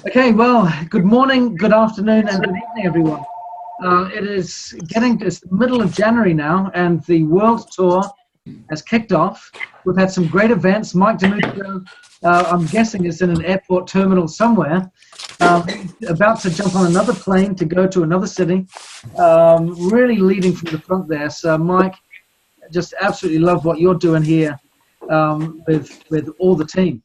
Okay, well, good morning, good afternoon, and good evening, everyone. It is getting to the middle of January now, and the World Tour has kicked off. We've had some great events. Mike Demuccio, I'm guessing, is in an airport terminal somewhere, about to jump on another plane to go to another city, really leading from the front there. So, Mike, just absolutely love what you're doing here with all the team.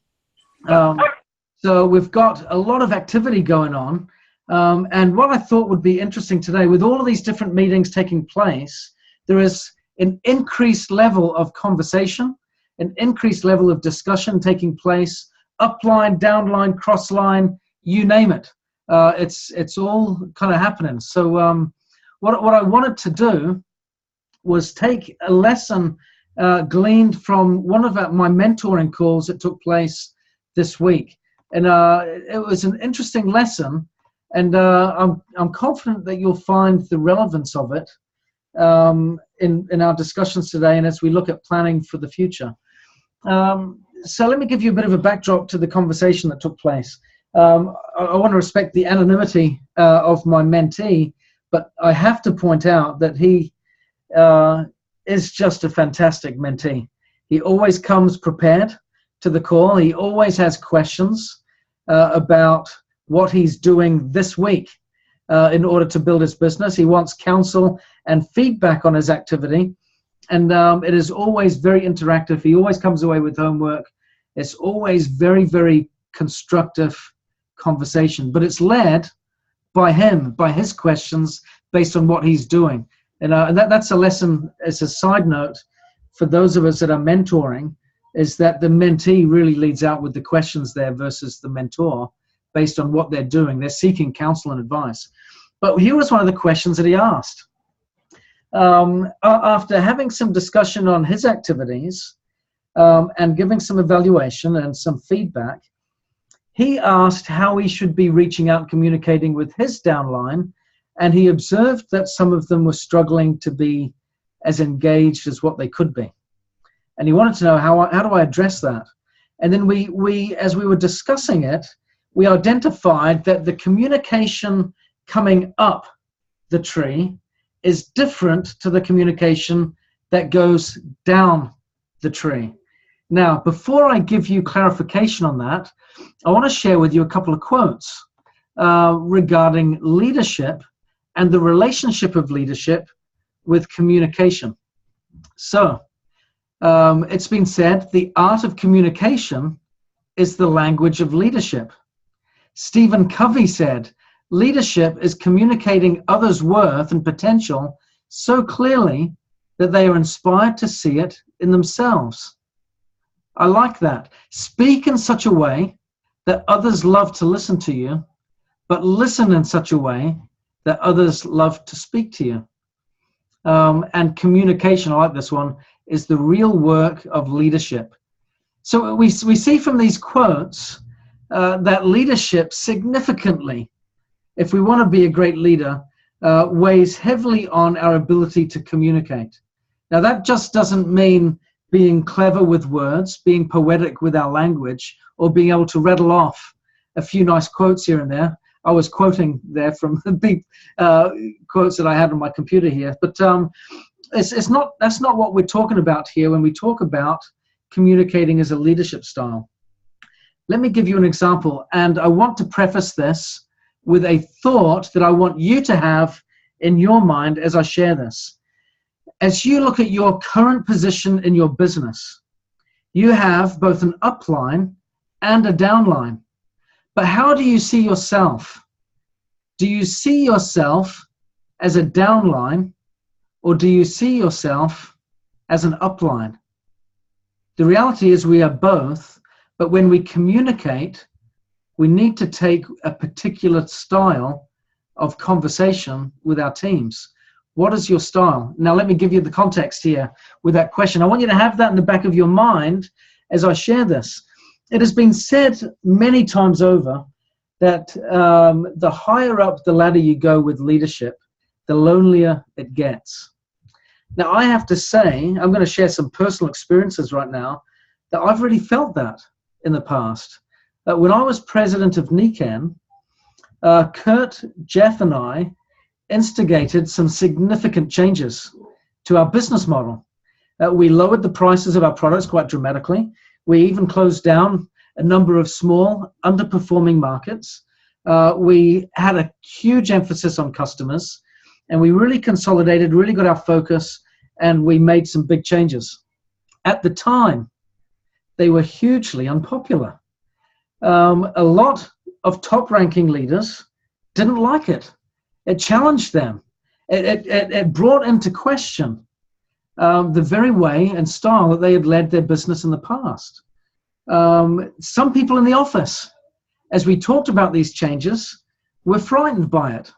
So we've got a lot of activity going on. And what I thought would be interesting today, with all of these different meetings taking place, there is an increased level of conversation, an increased level of discussion taking place, upline, downline, crossline, you name it. It's all kind of happening. So what I wanted to do was take a lesson gleaned from one of my mentoring calls that took place this week. And it was an interesting lesson, and I'm confident that you'll find the relevance of it in our discussions today and as we look at planning for the future. So let me give you a bit of a backdrop to the conversation that took place. I want to respect the anonymity of my mentee, but I have to point out that he is just a fantastic mentee. He always comes prepared to the call. He always has questions about what he's doing this week in order to build his business. He wants counsel and feedback on his activity, and it is always very interactive. He always comes away with homework. It's always very, very constructive conversation, but it's led by him, by his questions based on what he's doing. And that's a lesson as a side note for those of us that are mentoring, is that the mentee really leads out with the questions there versus the mentor based on what they're doing. They're seeking counsel and advice. But here was one of the questions that he asked. After having some discussion on his activities and giving some evaluation and some feedback, he asked how he should be reaching out and communicating with his downline, and he observed that some of them were struggling to be as engaged as what they could be. And he wanted to know, how do I address that? And then we as we were discussing it, we identified that the communication coming up the tree is different to the communication that goes down the tree. Now, before I give you clarification on that, I want to share with you a couple of quotes regarding leadership and the relationship of leadership with communication. So, it's been said, the art of communication is the language of leadership. Stephen Covey said, leadership is communicating others' worth and potential so clearly that they are inspired to see it in themselves. I like that. Speak in such a way that others love to listen to you, but listen in such a way that others love to speak to you. And communication, I like this one, is the real work of leadership. So we see from these quotes that leadership significantly, if we want to be a great leader, weighs heavily on our ability to communicate. Now, that just doesn't mean being clever with words, being poetic with our language, or being able to rattle off a few nice quotes here and there. I was quoting there from the big quotes that I had on my computer here, but that's not what we're talking about here when we talk about communicating as a leadership style. Let me give you an example, and I want to preface this with a thought that I want you to have in your mind as I share this. As you look at your current position in your business, you have both an upline and a downline. But how do you see yourself? Do you see yourself as a downline, or do you see yourself as an upline? The reality is we are both, but when we communicate, we need to take a particular style of conversation with our teams. What is your style? Now, let me give you the context here with that question. I want you to have that in the back of your mind as I share this. It has been said many times over that the higher up the ladder you go with leadership, the lonelier it gets. Now, I have to say, I'm going to share some personal experiences right now, that I've really felt that in the past. When I was president of NICAN, Kurt, Jeff, and I instigated some significant changes to our business model. We lowered the prices of our products quite dramatically. We even closed down a number of small, underperforming markets. We had a huge emphasis on customers, and we really consolidated, really got our focus, and we made some big changes. At the time, they were hugely unpopular. A lot of top-ranking leaders didn't like it. It challenged them. It brought into question the very way and style that they had led their business in the past. Some people in the office, as we talked about these changes, were frightened by it.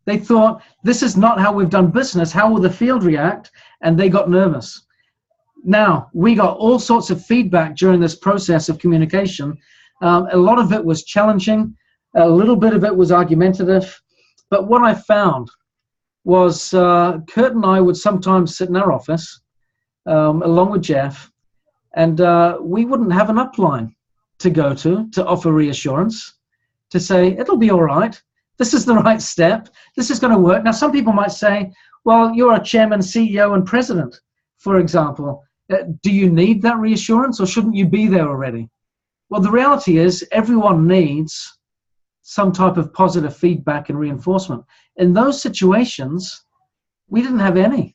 They thought, this is not how we've done business. How will the field react? And they got nervous. Now, we got all sorts of feedback during this process of communication. A lot of it was challenging. A little bit of it was argumentative. But what I found was Kurt and I would sometimes sit in our office, along with Jeff, and we wouldn't have an upline to go to offer reassurance, to say, it'll be all right. This is the right step. This is going to work. Now, some people might say, well, you're a chairman, CEO, and president, for example. Do you need that reassurance, or shouldn't you be there already? Well, the reality is everyone needs some type of positive feedback and reinforcement. In those situations, we didn't have any.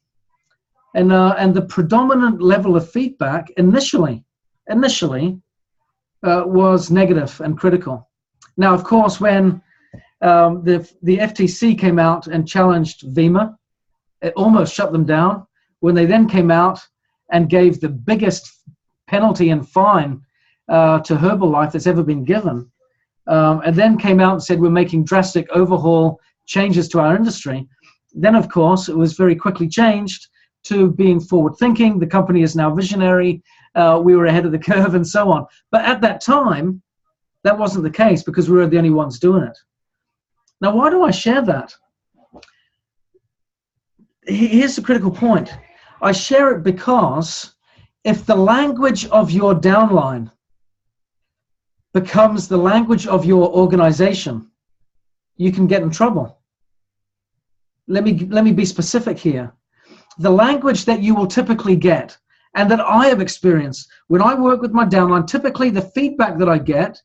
And the predominant level of feedback initially was negative and critical. Now, of course, when the FTC came out and challenged Vima, it almost shut them down. When they then came out and gave the biggest penalty and fine to Herbalife that's ever been given, and then came out and said, we're making drastic overhaul changes to our industry, then, of course, it was very quickly changed to being forward-thinking. The company is now visionary. We were ahead of the curve and so on. But at that time, that wasn't the case because we were the only ones doing it. Now, why do I share that? Here's the critical point. I share it because if the language of your downline becomes the language of your organization, you can get in trouble. Let me be specific here. The language that you will typically get, and that I have experienced when I work with my downline, typically the feedback that I get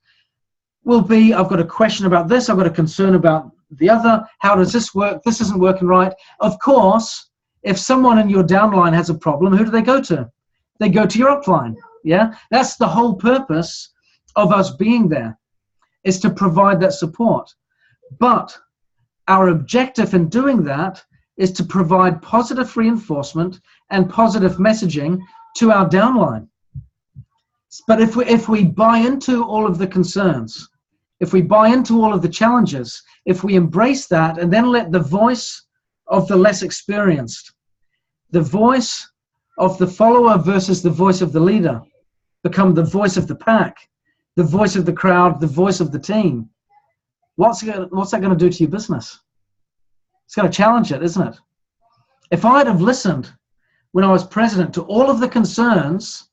will be, I've got a question about this, I've got a concern about the other, how does this work, this isn't working right. Of course, if someone in your downline has a problem, who do they go to? They go to your upline, yeah? That's the whole purpose of us being there, is to provide that support. But our objective in doing that is to provide positive reinforcement and positive messaging to our downline. But if we buy into all of the concerns, if we buy into all of the challenges, if we embrace that and then let the voice of the less experienced, the voice of the follower versus the voice of the leader, become the voice of the pack, the voice of the crowd, the voice of the team, what's that going to do to your business? It's going to challenge it, isn't it? If I'd have listened when I was president to all of the concerns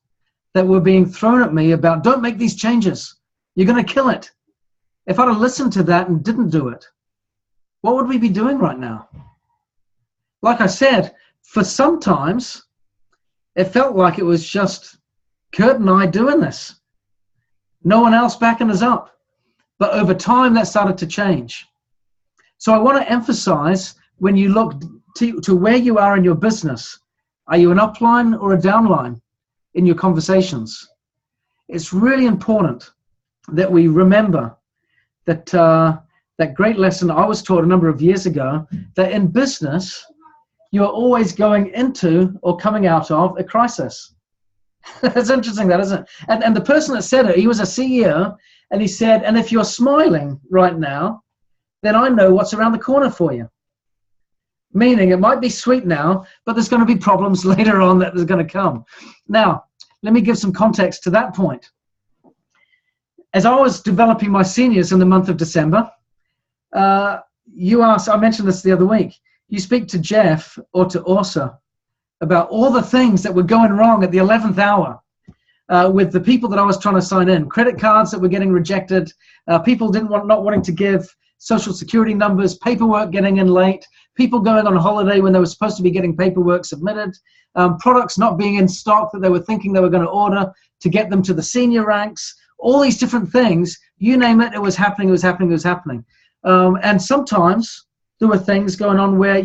that were being thrown at me about, don't make these changes, you're going to kill it. If I'd have listened to that and didn't do it, what would we be doing right now? Like I said, for sometimes it felt like it was just Kurt and I doing this. No one else backing us up. But over time, that started to change. So I want to emphasize, when you look to where you are in your business, are you an upline or a downline in your conversations? It's really important that we remember that that great lesson I was taught a number of years ago, that in business, you're always going into or coming out of a crisis. That's interesting, that, isn't it? And the person that said it, he was a CEO, and he said, and if you're smiling right now, then I know what's around the corner for you. Meaning it might be sweet now, but there's going to be problems later on that are going to come. Now, let me give some context to that point. As I was developing my seniors in the month of December, you asked, I mentioned this the other week, you speak to Jeff or to Orsa about all the things that were going wrong at the 11th hour with the people that I was trying to sign in, credit cards that were getting rejected, people not wanting to give social security numbers, paperwork getting in late, people going on holiday when they were supposed to be getting paperwork submitted, products not being in stock that they were thinking they were going to order to get them to the senior ranks, all these different things, you name it, it was happening, it was happening, it was happening. And sometimes there were things going on where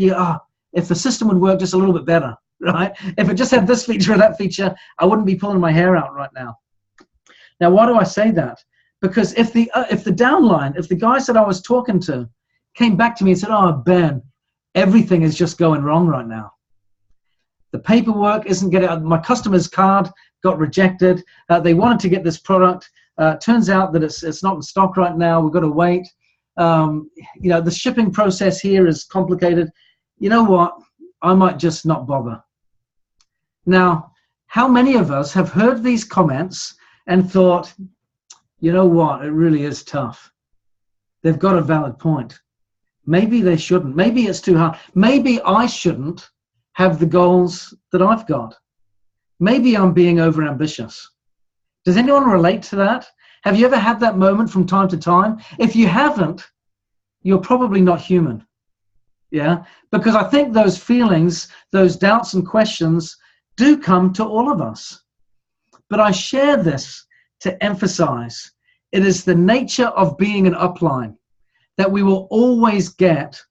if the system would work just a little bit better, right? If it just had this feature or that feature, I wouldn't be pulling my hair out right now. Now, why do I say that? Because if the downline, if the guys that I was talking to came back to me and said, oh, Ben, everything is just going wrong right now. The paperwork isn't getting, my customer's card got rejected. They wanted to get this product. Turns out that it's not in stock right now. We've got to wait. The shipping process here is complicated. You know what? I might just not bother. Now, how many of us have heard these comments and thought, you know what? It really is tough. They've got a valid point. Maybe they shouldn't. Maybe it's too hard. Maybe I shouldn't have the goals that I've got. Maybe I'm being overambitious. Does anyone relate to that? Have you ever had that moment from time to time? If you haven't, you're probably not human. Yeah? Because I think those feelings, those doubts and questions do come to all of us. But I share this to emphasize it is the nature of being an upline that we will always get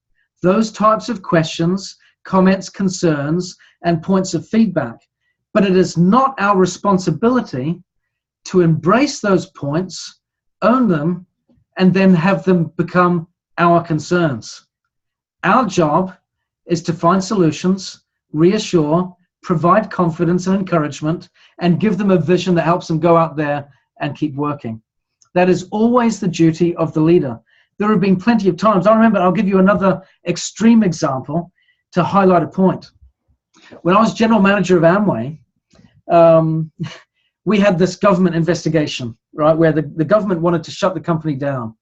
those types of questions, comments, concerns, and points of feedback. But it is not our responsibility to embrace those points, own them, and then have them become our concerns. Our job is to find solutions, reassure, provide confidence and encouragement, and give them a vision that helps them go out there and keep working. That is always the duty of the leader. There have been plenty of times, I'll give you another extreme example to highlight a point. When I was general manager of Amway, we had this government investigation, right, where the government wanted to shut the company down.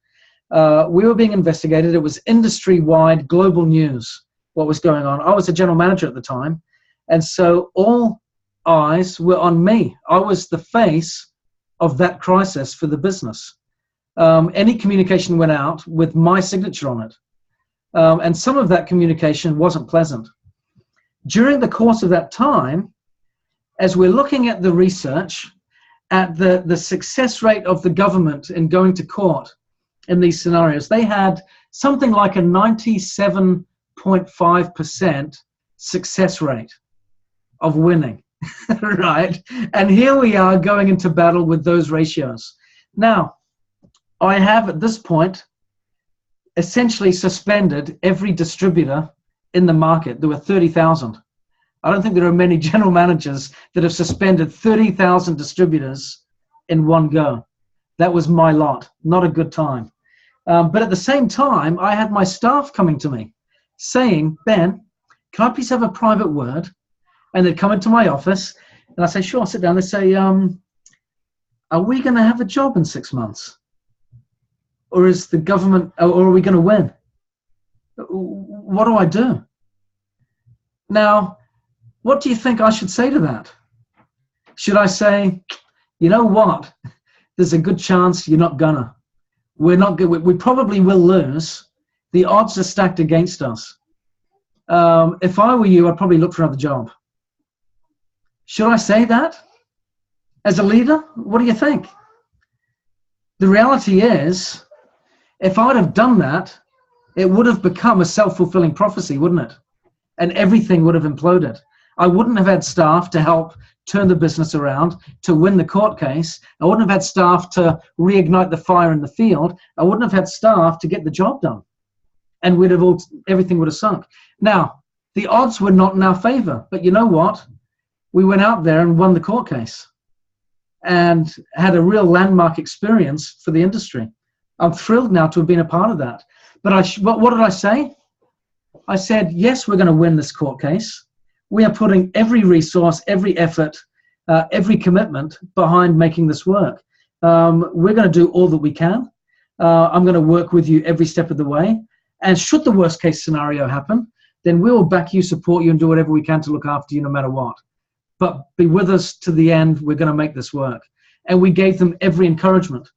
We were being investigated. It was industry-wide global news, what was going on. I was a general manager at the time, and so all eyes were on me. I was the face of that crisis for the business. Any communication went out with my signature on it. And some of that communication wasn't pleasant. During the course of that time, as we're looking at the research, at the success rate of the government in going to court in these scenarios, they had something like a 97.5% success rate of winning, right? And here we are going into battle with those ratios. Now, I have at this point essentially suspended every distributor in the market. There were 30,000. I don't think there are many general managers that have suspended 30,000 distributors in one go. That was my lot, not a good time. But at the same time, I had my staff coming to me saying, Ben, can I please have a private word? And they'd come into my office and I say, sure, I'll sit down. They say, are we going to have a job in 6 months? Or is the government, or are we going to win? What do I do? Now, what do you think I should say to that? Should I say, you know what? There's a good chance you're not gonna. We're not good. We probably will lose. The odds are stacked against us. If I were you, I'd probably look for another job. Should I say that? As a leader, what do you think? The reality is, if I'd have done that, it would have become a self-fulfilling prophecy, wouldn't it? And everything would have imploded. I wouldn't have had staff to help turn the business around, to win the court case. I wouldn't have had staff to reignite the fire in the field. I wouldn't have had staff to get the job done. And everything would have sunk. Now, the odds were not in our favor. But you know what? We went out there and won the court case and had a real landmark experience for the industry. I'm thrilled now to have been a part of that. But what did I say? I said, yes, we're going to win this court case. We are putting every resource, every effort, every commitment behind making this work. We're going to do all that we can. I'm going to work with you every step of the way. And should the worst case scenario happen, then we will back you, support you, and do whatever we can to look after you no matter what. But be with us to the end. We're going to make this work. And we gave them every encouragement.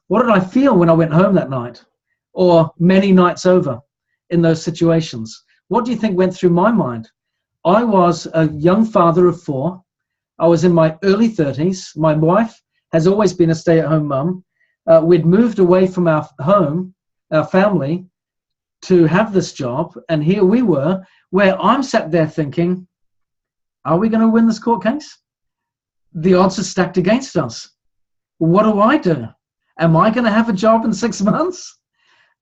What did I feel when I went home that night? or many nights over in those situations. What do you think went through my mind? I was a young father of 4. I was in my early 30s. My wife has always been a stay-at-home mum. We'd moved away from our home, our family, to have this job. And here we were, where I'm sat there thinking, are we going to win this court case? The odds are stacked against us. What do I do? Am I going to have a job in 6 months?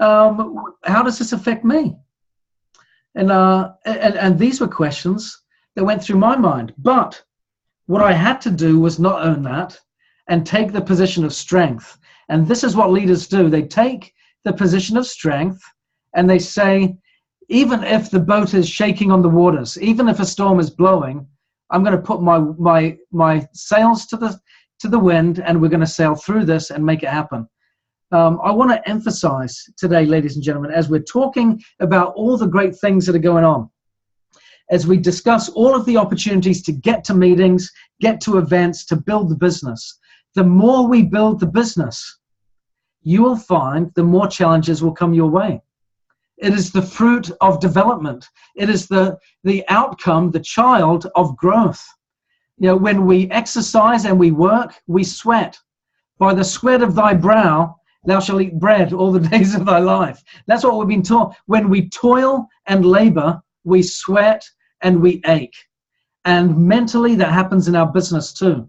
How does this affect me? And these were questions that went through my mind. But what I had to do was not own that and take the position of strength. And this is what leaders do. They take the position of strength and they say, even if the boat is shaking on the waters, even if a storm is blowing, I'm going to put my sails to the wind, and we're going to sail through this and make it happen. I want to emphasize today, ladies and gentlemen, as we're talking about all the great things that are going on, as we discuss all of the opportunities to get to meetings, get to events, to build the business, the more we build the business, you will find the more challenges will come your way. It is the fruit of development. It is the outcome, the child of growth. You know, when we exercise and we work, we sweat. By the sweat of thy brow, thou shalt eat bread all the days of thy life. That's what we've been taught. When we toil and labor, we sweat and we ache. And mentally, that happens in our business too.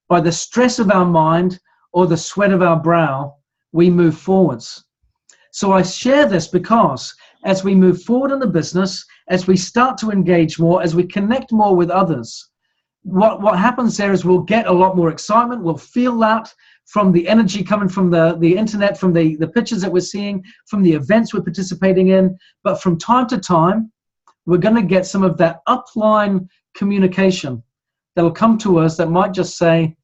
By the stress of our mind or the sweat of our brow, we move forwards. So I share this because as we move forward in the business, as we start to engage more, as we connect more with others, what happens there is we'll get a lot more excitement. We'll feel that from the energy coming from the internet, from the pictures that we're seeing, from the events we're participating in. But from time to time, we're going to get some of that upline communication that'll come to us that might just say,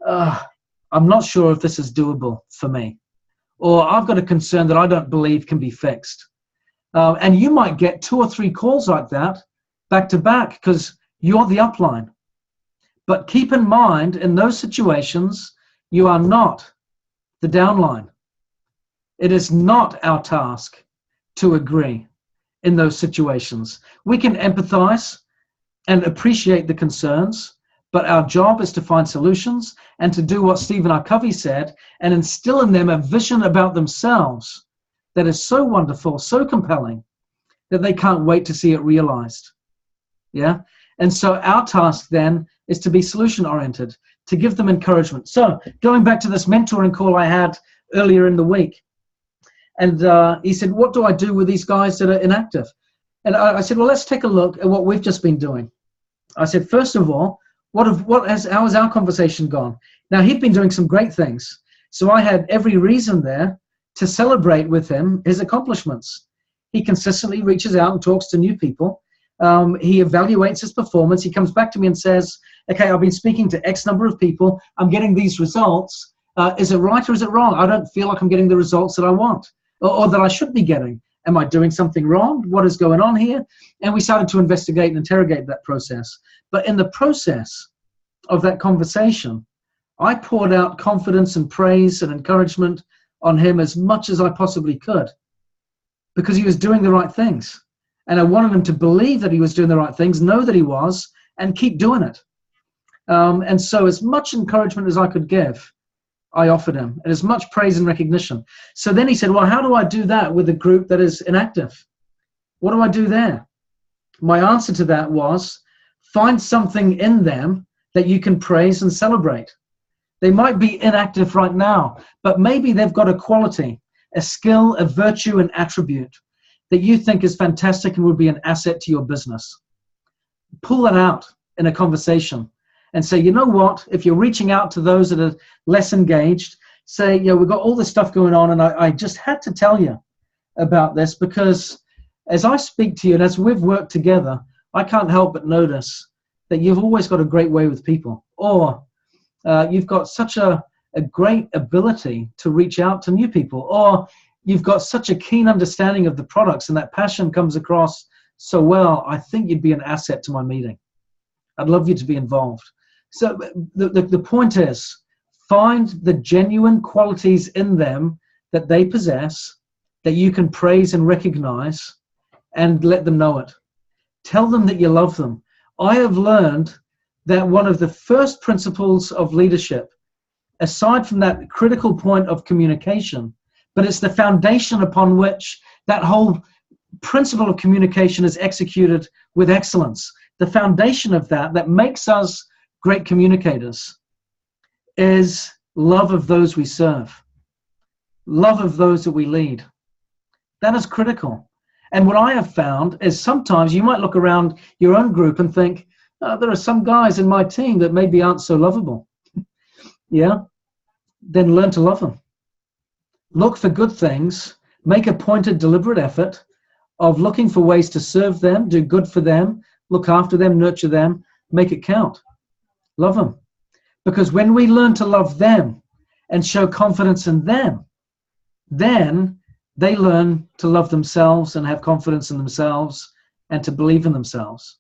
I'm not sure if this is doable for me. Or I've got a concern that I don't believe can be fixed. And you might get 2 or 3 calls like that back to back because you're the upline. But keep in mind, in those situations, you are not the downline. It is not our task to agree in those situations. We can empathize and appreciate the concerns, but our job is to find solutions and to do what Stephen R. Covey said and instill in them a vision about themselves that is so wonderful, so compelling, that they can't wait to see it realized. Yeah? And so our task then is to be solution-oriented, to give them encouragement. So going back to this mentoring call I had earlier in the week, and he said, what do I do with these guys that are inactive? And I said, well, let's take a look at what we've just been doing. I said, first of all, how has our conversation gone? Now, he'd been doing some great things. So I had every reason there to celebrate with him his accomplishments. He consistently reaches out and talks to new people. He evaluates his performance. He comes back to me and says, okay, I've been speaking to X number of people. I'm getting these results. Is it right or is it wrong? I don't feel like I'm getting the results that I want or that I should be getting. Am I doing something wrong? What is going on here? And we started to investigate and interrogate that process. But in the process of that conversation, I poured out confidence and praise and encouragement on him as much as I possibly could because he was doing the right things. And I wanted him to believe that he was doing the right things, know that he was, and keep doing it. And so as much encouragement as I could give, I offered him, and as much praise and recognition. So then he said, well, how do I do that with a group that is inactive? What do I do there? My answer to that was, find something in them that you can praise and celebrate. They might be inactive right now, but maybe they've got a quality, a skill, a virtue, an attribute that you think is fantastic and would be an asset to your business. Pull that out in a conversation and say, you know what, if you're reaching out to those that are less engaged, say, we've got all this stuff going on, and I just had to tell you about this because as I speak to you and as we've worked together, I can't help but notice that you've always got a great way with people, or you've got such a great ability to reach out to new people, or you've got such a keen understanding of the products and that passion comes across so well. I think you'd be an asset to my meeting. I'd love you to be involved. So the point is, find the genuine qualities in them that they possess that you can praise and recognize, and let them know it. Tell them that you love them. I have learned that one of the first principles of leadership, aside from that critical point of communication, but it's the foundation upon which that whole principle of communication is executed with excellence. The foundation of that makes us great communicators, is love of those we serve, love of those that we lead. That is critical. And what I have found is sometimes you might look around your own group and think, there are some guys in my team that maybe aren't so lovable. Yeah? Then learn to love them. Look for good things. Make a pointed, deliberate effort of looking for ways to serve them, do good for them, look after them, nurture them, make it count. Love them. Because when we learn to love them and show confidence in them, then they learn to love themselves and have confidence in themselves and to believe in themselves.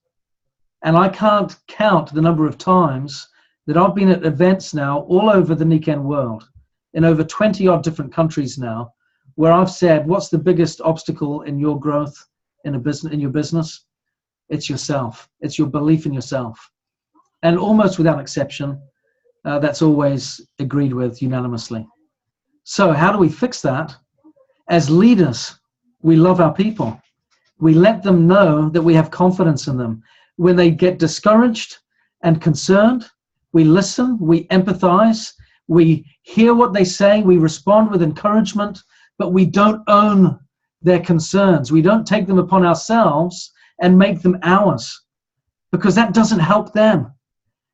And I can't count the number of times that I've been at events now all over the Nikken world, in over 20 odd different countries now, where I've said, what's the biggest obstacle in your growth in your business? It's yourself. It's your belief in yourself. And almost without exception, that's always agreed with unanimously. So how do we fix that? As leaders, we love our people. We let them know that we have confidence in them. When they get discouraged and concerned, we listen, we empathize, we hear what they say, we respond with encouragement, but we don't own their concerns. We don't take them upon ourselves and make them ours, because that doesn't help them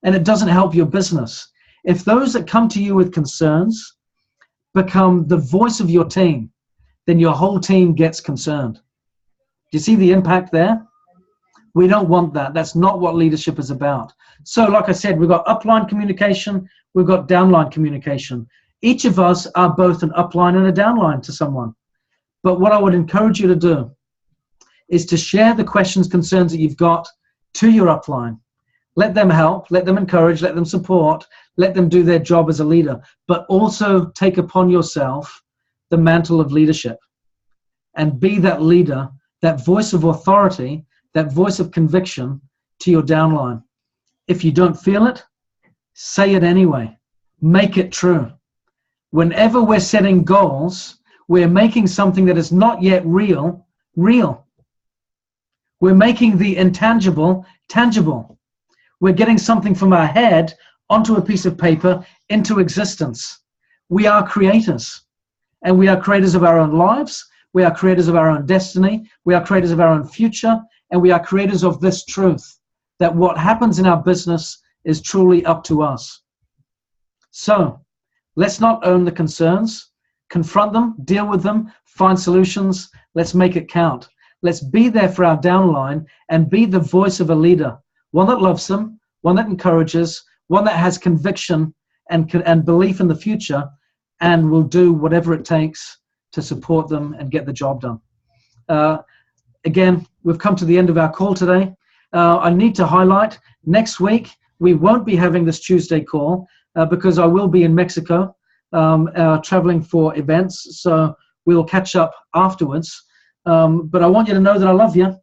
and it doesn't help your business. If those that come to you with concerns become the voice of your team, then your whole team gets concerned. Do you see the impact there? We don't want that. That's not what leadership is about. So like I said, we've got upline communication, we've got downline communication. Each of us are both an upline and a downline to someone. But what I would encourage you to do is to share the questions, concerns that you've got to your upline. Let them help, let them encourage, let them support, let them do their job as a leader, but also take upon yourself the mantle of leadership and be that leader, that voice of authority, that voice of conviction to your downline. If you don't feel it, say it anyway. Make it true. Whenever we're setting goals, we're making something that is not yet real, real. We're making the intangible, tangible. We're getting something from our head onto a piece of paper into existence. We are creators. And we are creators of our own lives. We are creators of our own destiny. We are creators of our own future. And we are creators of this truth, that what happens in our business is truly up to us. So let's not own the concerns. Confront them, deal with them, find solutions. Let's make it count. Let's be there for our downline and be the voice of a leader, one that loves them, one that encourages, one that has conviction and belief in the future, and will do whatever it takes to support them and get the job done. Again, we've come to the end of our call today. I need to highlight, next week, we won't be having this Tuesday call because I will be in Mexico traveling for events, so we'll catch up afterwards. But I want you to know that I love you,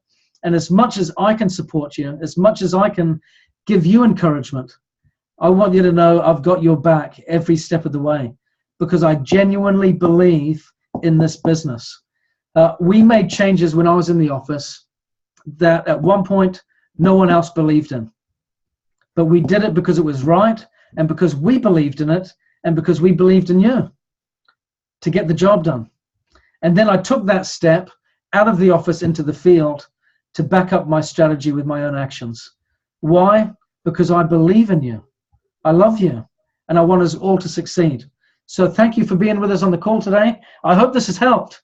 and as much as I can support you, as much as I can give you encouragement, I want you to know I've got your back every step of the way, because I genuinely believe in this business. We made changes when I was in the office that at one point no one else believed in. But we did it because it was right, and because we believed in it, and because we believed in you to get the job done. And then I took that step out of the office into the field to back up my strategy with my own actions. Why? Because I believe in you. I love you, and I want us all to succeed. So thank you for being with us on the call today. I hope this has helped.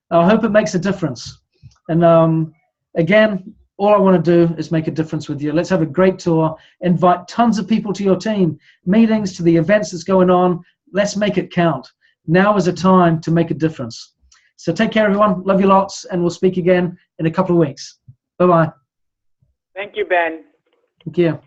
I hope it makes a difference. And again, all I want to do is make a difference with you. Let's have a great tour. Invite tons of people to your team, meetings, to the events that's going on. Let's make it count. Now is a time to make a difference. So take care, everyone. Love you lots, and we'll speak again in a couple of weeks. Bye-bye. Thank you, Ben. Thank you.